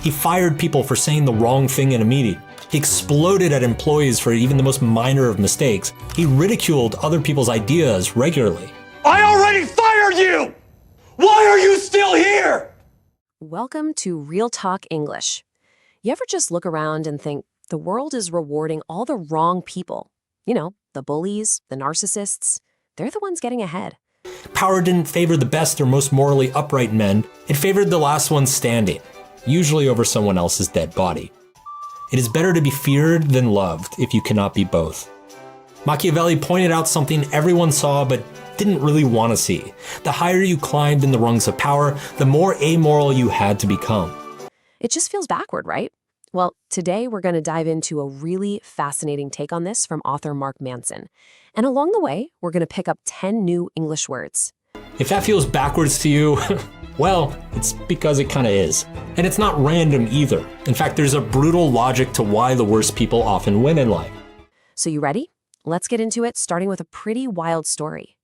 He fired people for saying the wrong thing in a meeting. He exploded at employees for even the most minor of mistakes. He ridiculed other people's ideas regularly. I already fired you! Why are you still here? Welcome to Real Talk English. You ever just look around and think the world is rewarding all the wrong people? You know, the bullies, the narcissists, they're the ones getting ahead. Power didn't favor the best or most morally upright men. It favored the last one standing, usually over someone else's dead body. It is better to be feared than loved if you cannot be both. Machiavelli pointed out something everyone saw but didn't really want to see. The higher you climbed in the rungs of power, the more amoral you had to become. It just feels backward, right? Well, today we're going to dive into a really fascinating take on this from author Mark Manson. And along the way, we're going to pick up 10 new English words. If that feels backwards to you, well, it's because it kind of is. And it's not random either. In fact, there's a brutal logic to why the worst people often win in life. So you ready? Let's get into it, starting with a pretty wild story.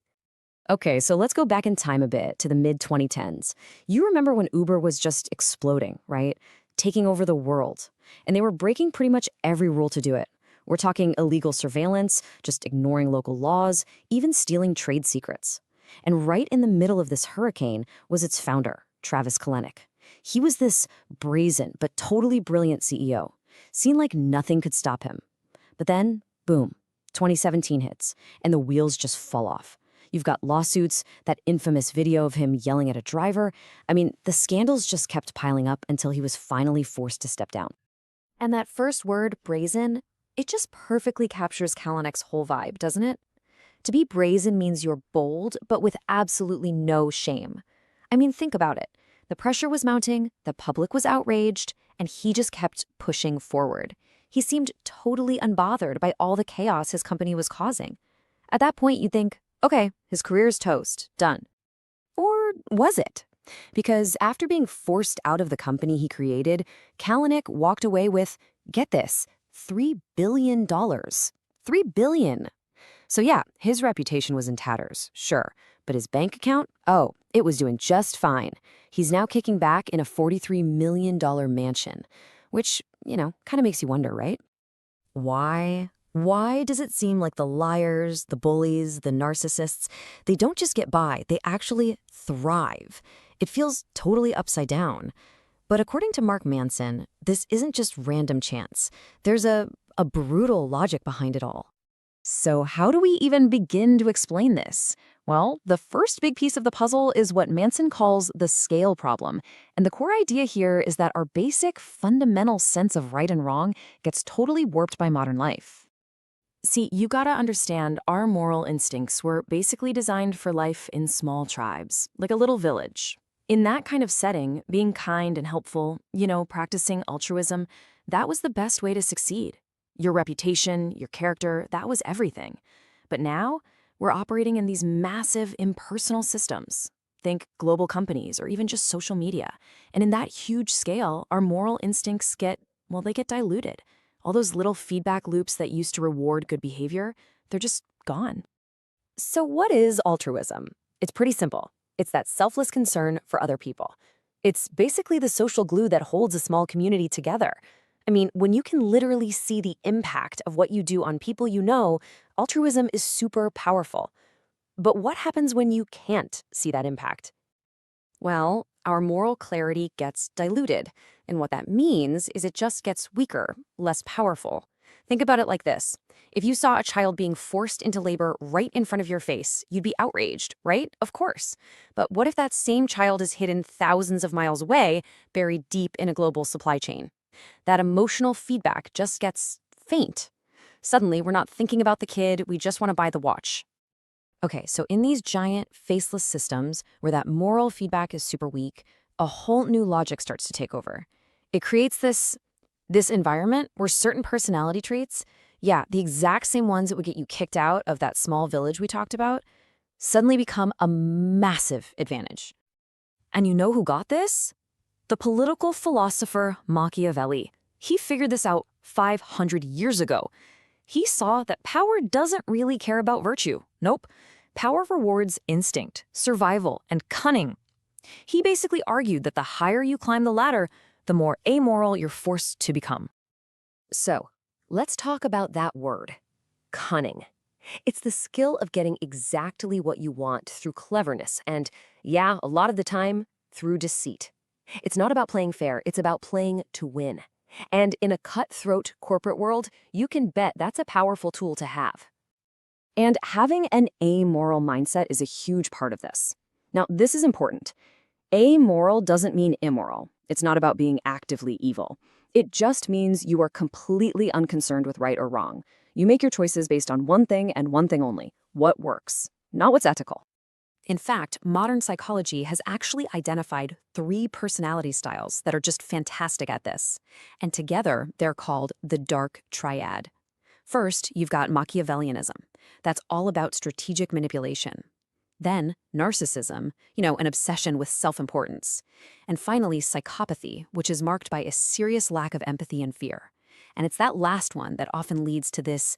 Okay, so let's go back in time a bit to the mid-2010s. You remember when Uber was just exploding, right? Taking over the world. And they were breaking pretty much every rule to do it. We're talking illegal surveillance, just ignoring local laws, even stealing trade secrets. And right in the middle of this hurricane was its founder, Travis Kalanick. He was this brazen but totally brilliant CEO. Seemed like nothing could stop him. But then, boom, 2017 hits, and the wheels just fall off. You've got lawsuits, that infamous video of him yelling at a driver. I mean, the scandals just kept piling up until he was finally forced to step down. And that first word, brazen, it just perfectly captures Kalanick's whole vibe, doesn't it? To be brazen means you're bold, but with absolutely no shame. I mean, think about it. The pressure was mounting, the public was outraged, and he just kept pushing forward. He seemed totally unbothered by all the chaos his company was causing. At that point, you'd think, okay, his career's toast, done. Or was it? Because after being forced out of the company he created, Kalanick walked away with, get this, $3 billion. $3 billion. So yeah, his reputation was in tatters, sure. But his bank account? Oh, it was doing just fine. He's now kicking back in a $43 million mansion. Which, you know, kind of makes you wonder, right? Why? Why does it seem like the liars, the bullies, the narcissists, they don't just get by, they actually thrive? It feels totally upside down. But according to Mark Manson, this isn't just random chance. There's a brutal logic behind it all. So how do we even begin to explain this? Well, the first big piece of the puzzle is what Manson calls the scale problem. And the core idea here is that our basic, fundamental sense of right and wrong gets totally warped by modern life. See, you gotta understand, our moral instincts were basically designed for life in small tribes, like a little village. In that kind of setting, being kind and helpful, you know, practicing altruism, that was the best way to succeed. Your reputation, your character, that was everything. But now, we're operating in these massive impersonal systems. Think global companies or even just social media. And in that huge scale, our moral instincts get diluted. All those little feedback loops that used to reward good behavior, they're just gone. So what is altruism? It's pretty simple. It's that selfless concern for other people. It's basically the social glue that holds a small community together. I mean, when you can literally see the impact of what you do on people you know, altruism is super powerful. But what happens when you can't see that impact? Well, our moral clarity gets diluted. And what that means is it just gets weaker, less powerful. Think about it like this. If you saw a child being forced into labor right in front of your face, you'd be outraged, right? Of course. But what if that same child is hidden thousands of miles away, buried deep in a global supply chain? That emotional feedback just gets faint. Suddenly, we're not thinking about the kid, we just want to buy the watch. Okay, so in these giant, faceless systems where that moral feedback is super weak, a whole new logic starts to take over. It creates this environment where certain personality traits, yeah, the exact same ones that would get you kicked out of that small village we talked about, suddenly become a massive advantage. And you know who got this? The political philosopher Machiavelli. He figured this out 500 years ago. He saw that power doesn't really care about virtue. Nope. Power rewards instinct, survival, and cunning. He basically argued that the higher you climb the ladder, the more amoral you're forced to become. So, let's talk about that word, cunning. It's the skill of getting exactly what you want through cleverness and, yeah, a lot of the time, through deceit. It's not about playing fair, it's about playing to win. And in a cutthroat corporate world, you can bet that's a powerful tool to have. And having an amoral mindset is a huge part of this. Now, this is important. Amoral doesn't mean immoral. It's not about being actively evil. It just means you are completely unconcerned with right or wrong. You make your choices based on one thing and one thing only: what works, not what's ethical. In fact, modern psychology has actually identified 3 personality styles that are just fantastic at this. And together, they're called the Dark Triad. First, you've got Machiavellianism. That's all about strategic manipulation. Then, narcissism, an obsession with self-importance. And finally, psychopathy, which is marked by a serious lack of empathy and fear. And it's that last one that often leads to this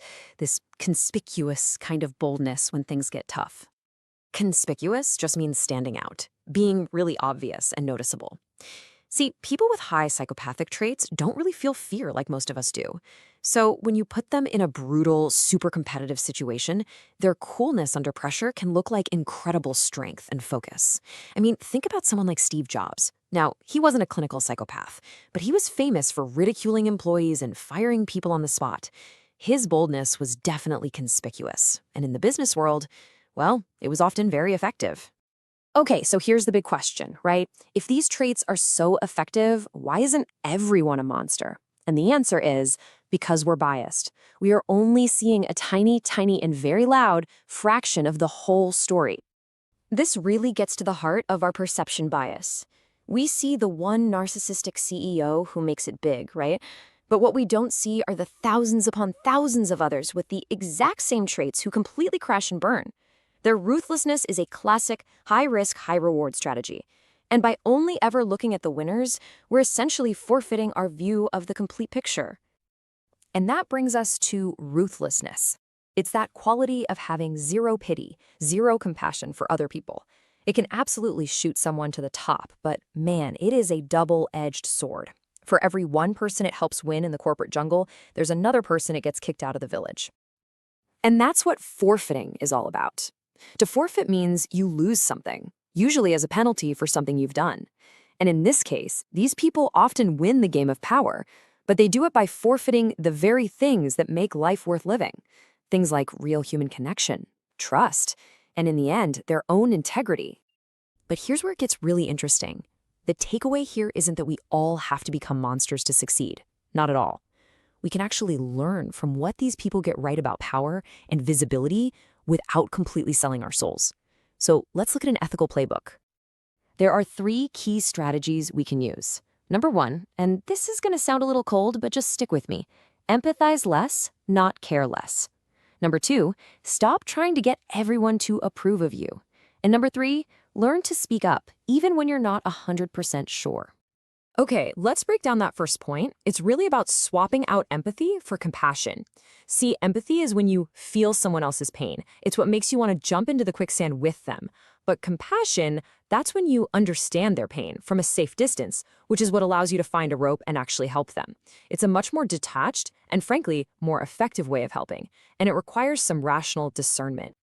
conspicuous kind of boldness when things get tough. Conspicuous just means standing out, being really obvious and noticeable. See, people with high psychopathic traits don't really feel fear like most of us do. So when you put them in a brutal, super competitive situation, their coolness under pressure can look like incredible strength and focus. I mean, think about someone like Steve Jobs. Now, he wasn't a clinical psychopath, but he was famous for ridiculing employees and firing people on the spot. His boldness was definitely conspicuous. And in the business world, well, it was often very effective. Okay, so here's the big question, right? If these traits are so effective, why isn't everyone a monster? And the answer is because we're biased. We are only seeing a tiny, and very loud fraction of the whole story. This really gets to the heart of our perception bias. We see the one narcissistic CEO who makes it big, right? But what we don't see are the thousands upon thousands of others with the exact same traits who completely crash and burn. Their ruthlessness is a classic high-risk, high-reward strategy. And by only ever looking at the winners, we're essentially forfeiting our view of the complete picture. And that brings us to ruthlessness. It's that quality of having zero pity, zero compassion for other people. It can absolutely shoot someone to the top, but man, it is a double-edged sword. For every one person it helps win in the corporate jungle, there's another person it gets kicked out of the village. And that's what forfeiting is all about. To forfeit means you lose something, usually as a penalty for something you've done. And in this case, these people often win the game of power, but they do it by forfeiting the very things that make life worth living. Things like real human connection, trust, and in the end, their own integrity. But here's where it gets really interesting. The takeaway here isn't that we all have to become monsters to succeed. Not at all. We can actually learn from what these people get right about power and visibility without completely selling our souls. So let's look at an ethical playbook. There are 3 key strategies we can use. Number 1, and this is going to sound a little cold, but just stick with me. Empathize less, not care less. Number 2, stop trying to get everyone to approve of you. And number 3, learn to speak up, even when you're not 100% sure. Okay, let's break down that first point. It's really about swapping out empathy for compassion. See, empathy is when you feel someone else's pain. It's what makes you want to jump into the quicksand with them. But compassion, that's when you understand their pain from a safe distance, which is what allows you to find a rope and actually help them. It's a much more detached and, frankly, more effective way of helping, and it requires some rational discernment.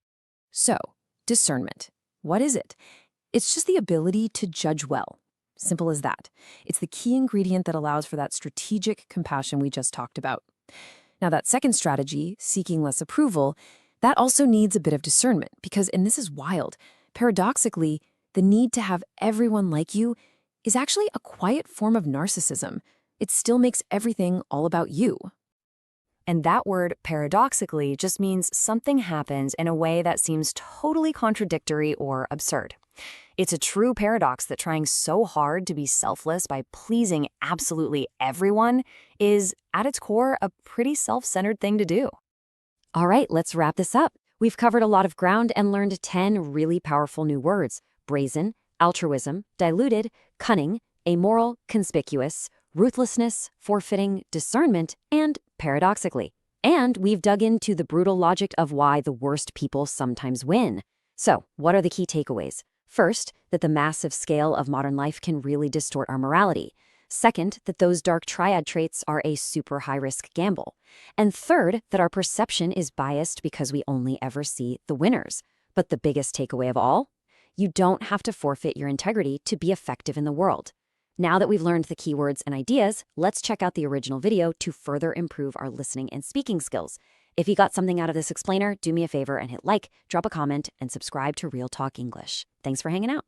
So, discernment. What is it? It's just the ability to judge well. Simple as that. It's the key ingredient that allows for that strategic compassion we just talked about. Now, that second strategy, seeking less approval, that also needs a bit of discernment because, and this is wild, paradoxically, the need to have everyone like you is actually a quiet form of narcissism. It still makes everything all about you. And that word, paradoxically, just means something happens in a way that seems totally contradictory or absurd. It's a true paradox that trying so hard to be selfless by pleasing absolutely everyone is, at its core, a pretty self-centered thing to do. All right, let's wrap this up. We've covered a lot of ground and learned 10 really powerful new words: brazen, altruism, diluted, cunning, amoral, conspicuous, ruthlessness, forfeiting, discernment, and paradoxically. And we've dug into the brutal logic of why the worst people sometimes win. So, what are the key takeaways? First, that the massive scale of modern life can really distort our morality. Second, that those dark triad traits are a super high-risk gamble. And third, that our perception is biased because we only ever see the winners. But the biggest takeaway of all? You don't have to forfeit your integrity to be effective in the world. Now that we've learned the keywords and ideas, let's check out the original video to further improve our listening and speaking skills. If you got something out of this explainer, do me a favor and hit like, drop a comment, and subscribe to Real Talk English. Thanks for hanging out.